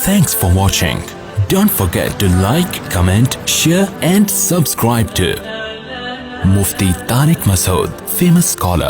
Thanks for watching. Don't forget to like, comment, share and subscribe to Mufti Tariq Masood, famous scholar.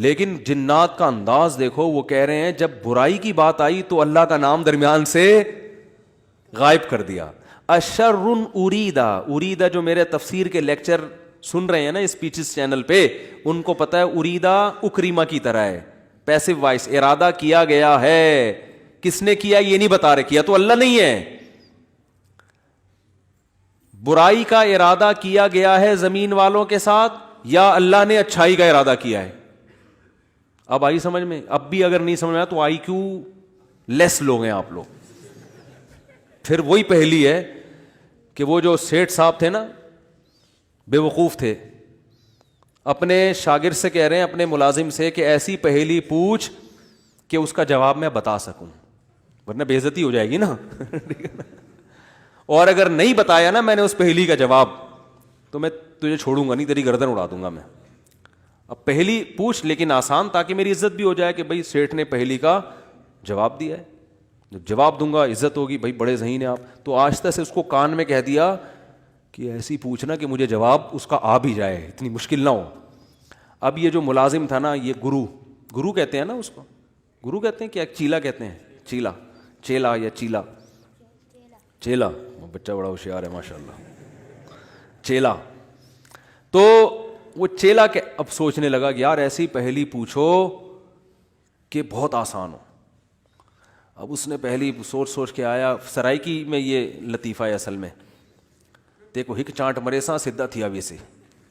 لیکن جنات کا انداز دیکھو, وہ کہہ رہے ہیں جب برائی کی بات آئی تو اللہ کا نام درمیان سے غائب کر دیا. اشر اریدا, اریدا جو میرے تفسیر کے لیکچر سن رہے ہیں نا اسپیچز چینل پہ, ان کو پتا ہے اریدا اکریما کی طرح ہے, پیسو وائس, ارادہ کیا گیا ہے. کس نے کیا یہ نہیں بتا رہے, کیا تو اللہ نہیں ہے. برائی کا ارادہ کیا گیا ہے زمین والوں کے ساتھ, یا اللہ نے اچھائی کا ارادہ کیا ہے. اب آئی سمجھ میں؟ اب بھی اگر نہیں سمجھ میں تو آئی کیو لیس لوگ ہیں آپ لوگ. پھر وہی پہلی ہے کہ وہ جو سیٹھ صاحب تھے نا, بے وقوف تھے, اپنے شاگرد سے کہہ رہے ہیں, اپنے ملازم سے, کہ ایسی پہلی پوچھ کہ اس کا جواب میں بتا سکوں, ورنہ بے عزتی ہو جائے گی نا. اور اگر نہیں بتایا نا میں نے اس پہلی کا جواب, تو میں تجھے چھوڑوں گا نہیں, تیری گردن اڑا دوں گا میں. اب پہلی پوچھ لیکن آسان, تاکہ میری عزت بھی ہو جائے کہ بھائی سیٹھ نے پہلی کا جواب دیا ہے, جب جواب دوں گا عزت ہوگی, بھائی بڑے ذہین ہیں آپ. تو آہستہ سے اس کو کان میں کہہ دیا کہ ایسی پوچھنا کہ مجھے جواب اس کا آ بھی جائے, اتنی مشکل نہ ہو. اب یہ جو ملازم تھا نا, یہ گرو کہتے ہیں نا اس کو, گرو کہتے ہیں کیا چیلا کہتے ہیں, چیلا یا چیلا, بچہ بڑا ہوشیار ہے ماشاء اللہ, چیلا. تو وہ چیلا کے اب سوچنے لگا کہ یار ایسی پہلی پوچھو کہ بہت آسان ہو. اب اس نے پہلی سوچ کے آیا, سرائکی میں یہ لطیفہ ہے اصل میں, دیکھو ہک چانٹ مرے سا سدھا تھیا ویسے,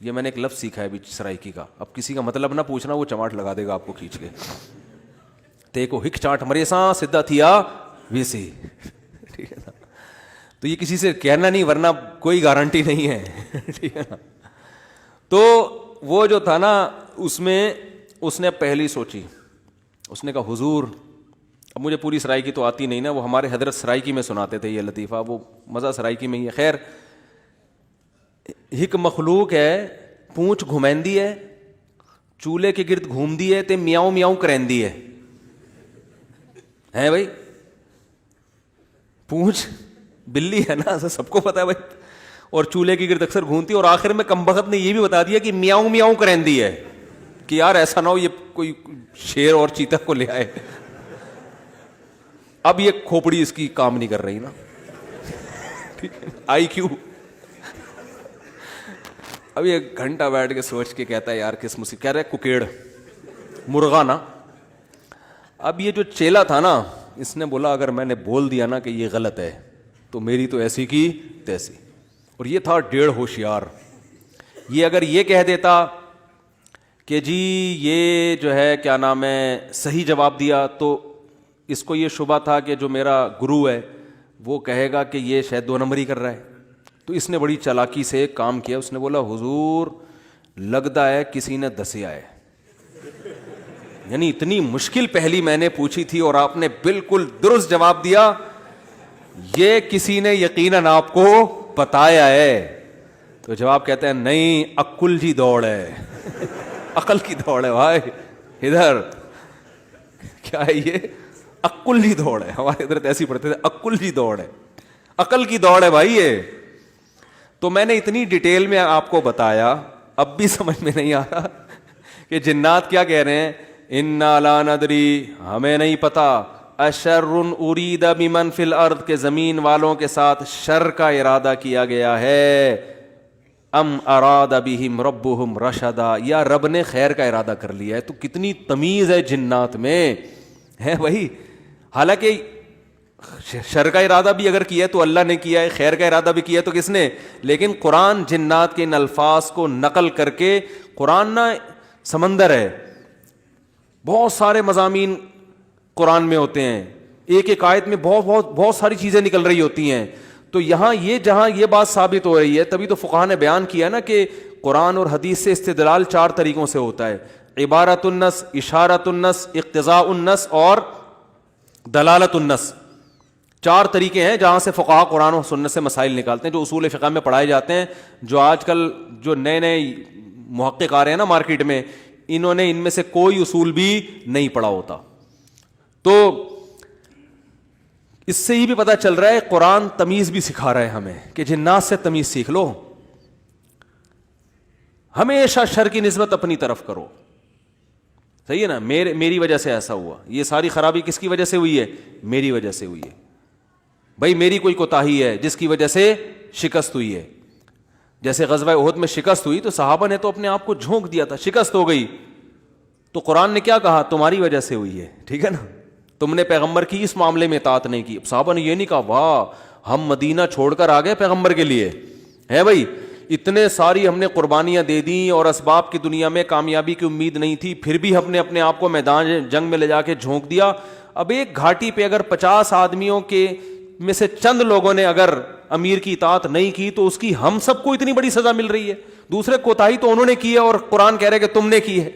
یہ میں نے ایک لفظ سیکھا ہے ابھی سرائکی کا. اب کسی کا مطلب نہ پوچھنا, وہ چماٹ لگا دے گا آپ کو کھینچ کے. دیکھو ہک چانٹ مرے سا سدھا تھیا ویسے, ٹھیک ہے نا. تو یہ کسی سے کہنا نہیں, ورنہ کوئی گارنٹی نہیں ہے, ٹھیک ہے نا. تو وہ جو تھا نا, اس میں اس نے پہلی سوچی, اس نے کہا حضور, اب مجھے پوری سرائکی تو آتی نہیں نا, وہ ہمارے حضرت سرائکی میں سناتے تھے یہ لطیفہ, وہ مزہ سرائکی میں ہی ہے. خیر, ہک مخلوق ہے, پونچھ گھمیندی ہے, چولہے کے گرد گھومدی ہے تے میاؤں میاؤں کرندی ہے بھائی. پونچھ بلی ہے نا, سب کو پتا ہے بھائی, اور چولہے کی گرد اکثر گھومتی, اور آخر میں کمبخت نے یہ بھی بتا دیا کہ میاؤں میاؤں کرندی ہے, کہ یار ایسا نہ ہو یہ کوئی شیر اور چیتا کو لے آئے. اب یہ کھوپڑی اس کی کام نہیں کر رہی نا, آئی کیو. اب یہ گھنٹہ بیٹھ کے سوچ کے کہتا ہے یار کس مصیبت, کہہ رہے ککیڑ مرغا نا. اب یہ جو چیلا تھا نا, اس نے بولا اگر میں نے بول دیا نا کہ یہ غلط ہے تو میری تو ایسی کی تیسی. اور یہ تھا ڈیڑھ ہوشیار. یہ اگر یہ کہہ دیتا کہ جی یہ جو ہے کیا نام ہے صحیح جواب دیا, تو اس کو یہ شبہ تھا کہ جو میرا گرو ہے وہ کہے گا کہ یہ شاید 2 نمبری کر رہا ہے. تو اس نے بڑی چالاکی سے کام کیا, اس نے بولا حضور لگتا ہے کسی نے دسیا ہے, یعنی اتنی مشکل پہلی میں نے پوچھی تھی اور آپ نے بالکل درست جواب دیا, یہ کسی نے یقیناً آپ کو بتایا ہے. تو جواب کہتے ہیں نہیں, عقل جی دوڑ ہے, عقل کی دوڑ ہے بھائی. ادھر کیا ہے یہ عقل جی دوڑ ہے, ہمارے ادھر ایسی پڑھتے تھے عقل جی دوڑ ہے, عقل کی دوڑ ہے بھائی یہ. تو میں نے اتنی ڈیٹیل میں آپ کو بتایا, اب بھی سمجھ میں نہیں آ رہا کہ جنات کیا کہہ رہے ہیں, انا لا ندری, ہمیں نہیں پتا, اشر ارید بمن فی الارض, کے زمین والوں کے ساتھ شر کا ارادہ کیا گیا ہے, ام اراد بہم ربہم رشدا, یا رب نے خیر کا ارادہ کر لیا ہے. تو کتنی تمیز ہے جنات میں ہے بھائی. حالانکہ شر کا ارادہ بھی اگر کیا ہے تو اللہ نے کیا ہے, خیر کا ارادہ بھی کیا ہے تو کس نے, لیکن قرآن جنات کے ان الفاظ کو نقل کر کے, قرآن نا سمندر ہے, بہت سارے مضامین قرآن میں ہوتے ہیں, ایک ایک آیت میں بہت ساری چیزیں نکل رہی ہوتی ہیں. تو یہاں یہ جہاں یہ بات ثابت ہو رہی ہے, تبھی تو فقہاء نے بیان کیا نا کہ قرآن اور حدیث سے استدلال 4 طریقوں سے ہوتا ہے, عبارت النص, اشارت النص, اقتضاء النص اور دلالت النص. 4 طریقے ہیں جہاں سے فقہاء قرآن و سنت سے مسائل نکالتے ہیں, جو اصول فقہ میں پڑھائے جاتے ہیں. جو آج کل جو نئے محقق آ رہے ہیں نا مارکیٹ میں, انہوں نے ان میں سے کوئی اصول بھی نہیں پڑھا ہوتا. تو اس سے ہی بھی پتہ چل رہا ہے قرآن تمیز بھی سکھا رہا ہے ہمیں کہ جنات سے تمیز سیکھ لو, ہمیشہ شر کی نسبت اپنی طرف کرو. صحیح ہے نا, میری وجہ سے ایسا ہوا, یہ ساری خرابی کس کی وجہ سے ہوئی ہے؟ میری وجہ سے ہوئی ہے. بھائی میری کوئی کوتاہی ہے جس کی وجہ سے شکست ہوئی ہے. جیسے غزوہ احد میں شکست ہوئی تو صحابہ نے تو اپنے آپ کو جھونک دیا تھا, شکست ہو گئی تو قرآن نے کیا کہا؟ تمہاری وجہ سے ہوئی ہے. ٹھیک ہے نا, تم نے پیغمبر کی اس معاملے میں اطاعت نہیں کی. صحابہ نے یہ نہیں کہا واہ ہم مدینہ چھوڑ کر آ گئے پیغمبر کے لیے, ہے بھائی اتنے ساری ہم نے قربانیاں دے دیں اور اسباب کی دنیا میں کامیابی کی امید نہیں تھی, پھر بھی ہم نے اپنے آپ کو میدان جنگ میں لے جا کے جھونک دیا. اب ایک گھاٹی پہ اگر 50 آدمیوں کے میں سے چند لوگوں نے اگر امیر کی اطاعت نہیں کی تو اس کی ہم سب کو اتنی بڑی سزا مل رہی ہے. دوسرے کوتاہی تو انہوں نے کی ہے اور قرآن کہہ رہے کہ تم نے کی ہے,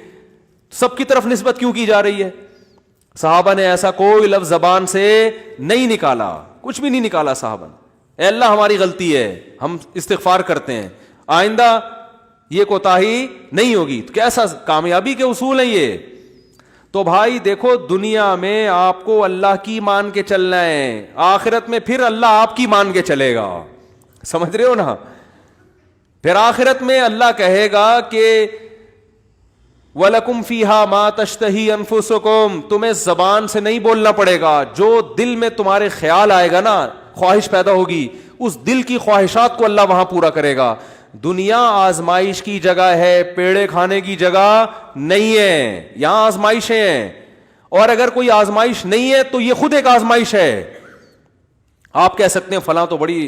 سب کی طرف نسبت کیوں کی جا رہی ہے؟ صحابہ نے ایسا کوئی لفظ زبان سے نہیں نکالا, کچھ بھی نہیں نکالا صحابہ نے. اے اللہ ہماری غلطی ہے, ہم استغفار کرتے ہیں, آئندہ یہ کوتاہی نہیں ہوگی. تو کیسا کامیابی کے اصول ہیں یہ. تو بھائی دیکھو دنیا میں آپ کو اللہ کی مان کے چلنا ہے, آخرت میں پھر اللہ آپ کی مان کے چلے گا. سمجھ رہے ہو نا؟ پھر آخرت میں اللہ کہے گا کہ وَلَكُمْ فِيهَا مَا تَشْتَهِي أَنفُسُكُمْ, تمہیں زبان سے نہیں بولنا پڑے گا, جو دل میں تمہارے خیال آئے گا نا, خواہش پیدا ہوگی, اس دل کی خواہشات کو اللہ وہاں پورا کرے گا. دنیا آزمائش کی جگہ ہے, پیڑے کھانے کی جگہ نہیں ہے. یہاں آزمائشیں ہیں, اور اگر کوئی آزمائش نہیں ہے تو یہ خود ایک آزمائش ہے. آپ کہہ سکتے ہیں فلاں تو بڑی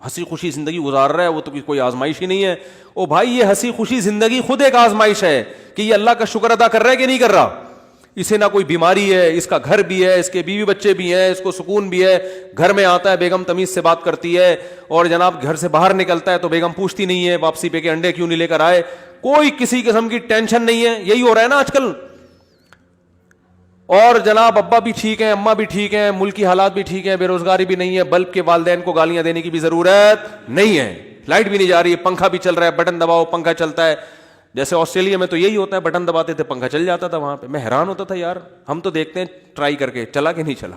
ہنسی خوشی زندگی گزار رہا ہے, وہ تو کوئی آزمائش ہی نہیں ہے. او بھائی یہ ہنسی خوشی زندگی خود ایک آزمائش ہے کہ یہ اللہ کا شکر ادا کر رہا ہے کہ نہیں کر رہا. اسے نہ کوئی بیماری ہے, اس کا گھر بھی ہے, اس کے بیوی بچے بھی ہیں, اس کو سکون بھی ہے, گھر میں آتا ہے بیگم تمیز سے بات کرتی ہے, اور جناب گھر سے باہر نکلتا ہے تو بیگم پوچھتی نہیں ہے واپسی پہ کہ انڈے کیوں نہیں لے کر آئے. کوئی کسی قسم کی ٹینشن نہیں ہے. یہی ہو رہا ہے نا آج کل. اور جناب ابا بھی ٹھیک ہیں, اماں بھی ٹھیک ہیں, ملک کی حالات بھی ٹھیک ہیں, بے روزگاری بھی نہیں ہے, بلب کے والدین کو گالیاں دینے کی بھی ضرورت نہیں ہے, لائٹ بھی نہیں جا رہی ہے, پنکھا بھی چل رہا ہے, بٹن دباؤ پنکھا چلتا ہے. جیسے آسٹریلیا میں تو یہی ہوتا ہے, بٹن دباتے تھے پنکھا چل جاتا تھا. وہاں پہ میں حیران ہوتا تھا یار, ہم تو دیکھتے ہیں ٹرائی کر کے چلا کہ نہیں چلا.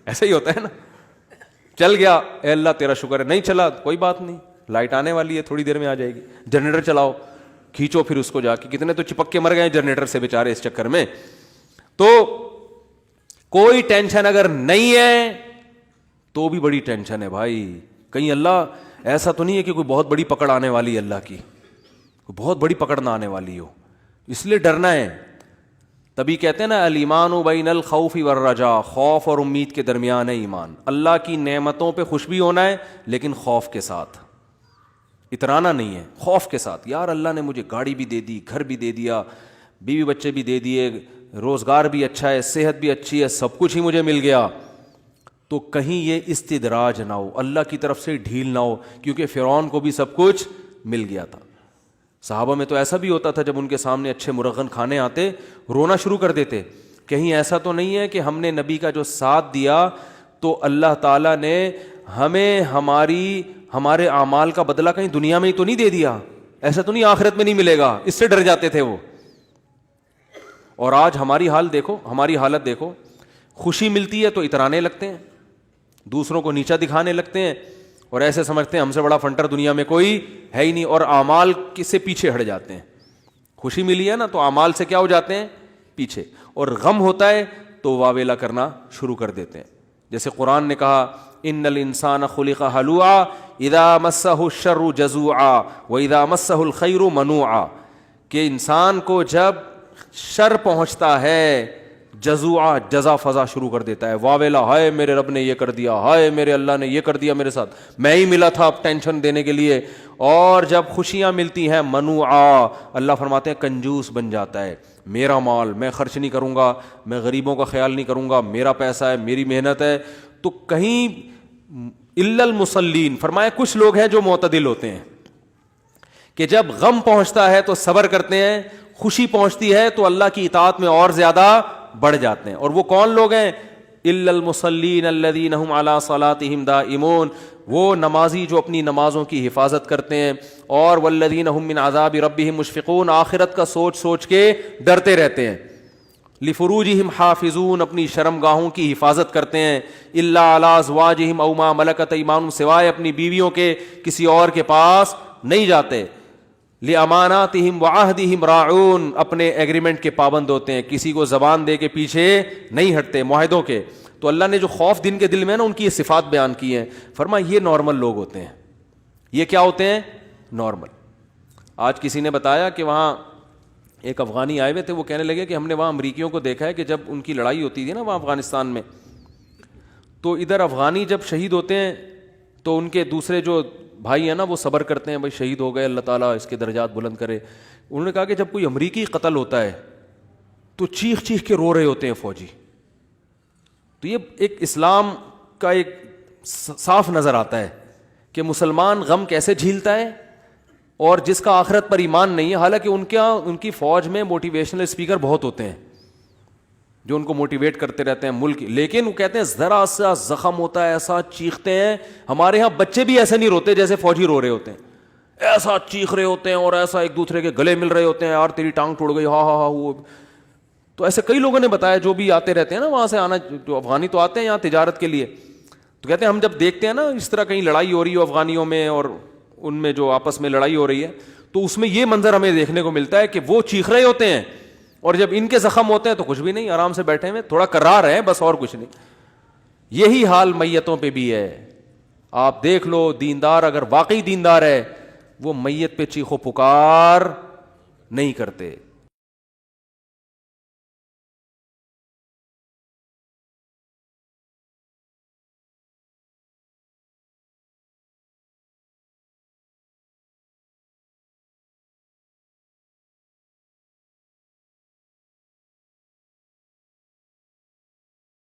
ایسا ہی ہوتا ہے نا, چل گیا اے اللہ تیرا شکر ہے, نہیں چلا کوئی بات نہیں, لائٹ آنے والی ہے تھوڑی دیر میں آ جائے گی. جنریٹر چلاؤ, کھینچو پھر اس کو جا کے, کتنے تو چپک کے مر گئے جنریٹر سے بیچارے اس چکر میں. تو کوئی ٹینشن اگر نہیں ہے تو بھی بڑی ٹینشن ہے بھائی. کہیں اللہ ایسا تو نہیں ہے کہ کوئی بہت بڑی پکڑ آنے والی ہے, اللہ کی بہت بڑی پکڑ نہ آنے والی ہو, اس لیے ڈرنا ہے. تبھی کہتے ہیں نا الایمان بین الخوف والرجاء, خوف اور امید کے درمیان ہے ایمان. اللہ کی نعمتوں پہ خوش بھی ہونا ہے لیکن خوف کے ساتھ, اترانا نہیں ہے, خوف کے ساتھ. یار اللہ نے مجھے گاڑی بھی دے دی, گھر بھی دے دیا, بیوی بچے بھی دے دیے, روزگار بھی اچھا ہے, صحت بھی اچھی ہے, سب کچھ ہی مجھے مل گیا, تو کہیں یہ استدراج نہ ہو, اللہ کی طرف سے ڈھیل نہ ہو, کیونکہ فرعون کو بھی سب کچھ مل گیا تھا. صحابہ میں تو ایسا بھی ہوتا تھا جب ان کے سامنے اچھے مرغن کھانے آتے رونا شروع کر دیتے. کہیں ایسا تو نہیں ہے کہ ہم نے نبی کا جو ساتھ دیا تو اللہ تعالیٰ نے ہمیں ہمارے اعمال کا بدلہ کہیں دنیا میں ہی تو نہیں دے دیا, ایسا تو نہیں آخرت میں نہیں ملے گا, اس سے ڈر جاتے تھے وہ. اور آج ہماری حال دیکھو, ہماری حالت دیکھو, خوشی ملتی ہے تو اترانے لگتے ہیں, دوسروں کو نیچا دکھانے لگتے ہیں, اور ایسے سمجھتے ہیں ہم سے بڑا فنٹر دنیا میں کوئی ہے ہی نہیں, اور اعمال سے پیچھے ہٹ جاتے ہیں. خوشی ملی ہے نا تو اعمال سے کیا ہو جاتے ہیں پیچھے, اور غم ہوتا ہے تو واویلا کرنا شروع کر دیتے ہیں. جیسے قرآن نے کہا ان الانسان خلق ہلوعا اذا مسہ الشر جزوعا واذا مسہ الخیر منوعا, کہ انسان کو جب شر پہنچتا ہے جزوعا, جزا فضا شروع کر دیتا ہے, واویلا, ہائے میرے رب نے یہ کر دیا, ہائے میرے اللہ نے یہ کر دیا میرے ساتھ, میں ہی ملا تھا ٹینشن دینے کے لیے. اور جب خوشیاں ملتی ہیں منوعا, اللہ فرماتے ہیں کنجوس بن جاتا ہے, میرا مال میں خرچ نہیں کروں گا, میں غریبوں کا خیال نہیں کروں گا, میرا پیسہ ہے, میری محنت ہے. تو کہیں الا المصلین, فرمایا کچھ لوگ ہیں جو معتدل ہوتے ہیں کہ جب غم پہنچتا ہے تو صبر کرتے ہیں, خوشی پہنچتی ہے تو اللہ کی اطاعت میں اور زیادہ بڑھ جاتے ہیں. اور وہ کون لوگ ہیں؟ الا المصلین الذین هم علی صلاتهم دائمون, وہ نمازی جو اپنی نمازوں کی حفاظت کرتے ہیں, اور والذین هم من عذاب ربهم مشفقون, آخرت کا سوچ سوچ کے ڈرتے رہتے ہیں. لفروجہم حافظون, اپنی شرمگاہوں کی حفاظت کرتے ہیں. الا علی ازواجہم او ما ملکت ایمانہم, سوائے اپنی بیویوں کے کسی اور کے پاس نہیں جاتے. لِأَمَانَاتِهِمْ وَعَهْدِهِمْ رَاعُونَ، اپنے ایگریمنٹ کے پابند ہوتے ہیں، کسی کو زبان دے کے پیچھے نہیں ہٹتے معاہدوں کے. تو اللہ نے جو خوف دن کے دل میں نا ان کی یہ صفات بیان کی ہیں، فرمایا یہ نارمل لوگ ہوتے ہیں. یہ کیا ہوتے ہیں؟ نارمل. آج کسی نے بتایا کہ وہاں ایک افغانی آئے ہوئے تھے، وہ کہنے لگے کہ ہم نے وہاں امریکیوں کو دیکھا ہے کہ جب ان کی لڑائی ہوتی تھی نا وہاں افغانستان میں، تو ادھر افغانی جب شہید ہوتے ہیں تو ان کے دوسرے جو بھائی ہیں نا وہ صبر کرتے ہیں، بھائی شہید ہو گئے، اللہ تعالیٰ اس کے درجات بلند کرے. انہوں نے کہا کہ جب کوئی امریکی قتل ہوتا ہے تو چیخ چیخ کے رو رہے ہوتے ہیں فوجی. تو یہ ایک اسلام کا ایک صاف نظر آتا ہے کہ مسلمان غم کیسے جھیلتا ہے، اور جس کا آخرت پر ایمان نہیں ہے. حالانکہ ان کی فوج میں موٹیویشنل اسپیکر بہت ہوتے ہیں جو ان کو موٹیویٹ کرتے رہتے ہیں ملک، لیکن وہ کہتے ہیں ذرا سا زخم ہوتا ہے ایسا چیختے ہیں. ہمارے ہاں بچے بھی ایسے نہیں روتے جیسے فوجی رو رہے ہوتے ہیں، ایسا چیخ رہے ہوتے ہیں اور ایسا ایک دوسرے کے گلے مل رہے ہوتے ہیں، یار تیری ٹانگ ٹوٹ گئی، ہاں ہاں ہاں. وہ تو ایسے کئی لوگوں نے بتایا جو بھی آتے رہتے ہیں نا وہاں سے آنا، جو افغانی تو آتے ہیں یہاں تجارت کے لیے، تو کہتے ہیں ہم جب دیکھتے ہیں نا اس طرح کہیں لڑائی ہو رہی ہو افغانیوں میں اور ان میں جو آپس میں لڑائی ہو رہی ہے، تو اس میں یہ منظر ہمیں دیکھنے کو ملتا ہے کہ وہ چیخ رہے ہوتے ہیں اور جب ان کے زخم ہوتے ہیں تو کچھ بھی نہیں، آرام سے بیٹھے ہوئے تھوڑا کرار ہے بس، اور کچھ نہیں. یہی حال میتوں پہ بھی ہے. آپ دیکھ لو دیندار اگر واقعی دیندار ہے وہ میت پہ چیخو پکار نہیں کرتے.